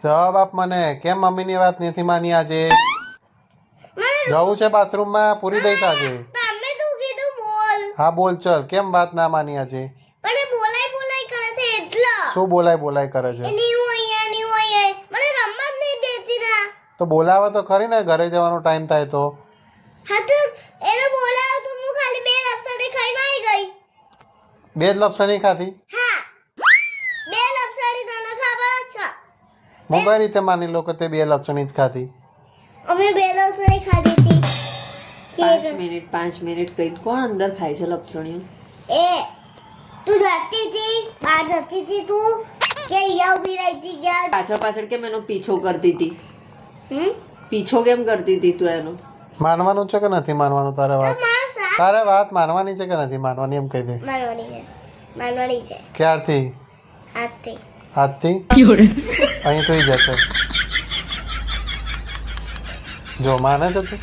જવાબ આપ મને. કેમ મમ્મીની વાત નથી માની આજે? જવું છે બાથરૂમમાં, પૂરી દઈશ આજે. તમે તું કીધું બોલ. હા બોલ ચલ. કેમ વાત ના માની આજે? પણ એ બોલાય કરે છે એટલે. શું બોલાય કરે છે? ની હું અહીંયા મને રમવા જ નહીં દેતી ના. તો બોલાવે તો ખરી ને, ઘરે જવાનો ટાઈમ થાય તો. હા તો એને બોલાવ તો હું ખાલી બે લપસણી ખાઈને આવી ગઈ. બે જ લપસણી ખાધી? હા બે લપસણી તને ખબર જ છે. હું કઈ રીતે માની લો કે તે બે લપસણી જ ખાધી? અમે બે લપસણી ખાધી હતી. 5 મિનિટ કઈ કોણ અંદર ખાય છે લપસણીઓ? એ તું જતી હતી બહાર જતી હતી તું કે અહીંયા ઉભી રહી હતી ગયા પાછળ કેમ એનો પીછો કરતી હતી? હમ પીછો કેમ કરતી હતી તું એનો? માનવાનું છે કે નથી માનવાનું તારે વાત? મારા સાથ તારે વાત માનવાની છે કે નથી માનવાની એમ કહી દે. માનવાની છે ક્યારથી? આજથી. આજથી? અહીં સુઈ જશે. જો માને છે તું?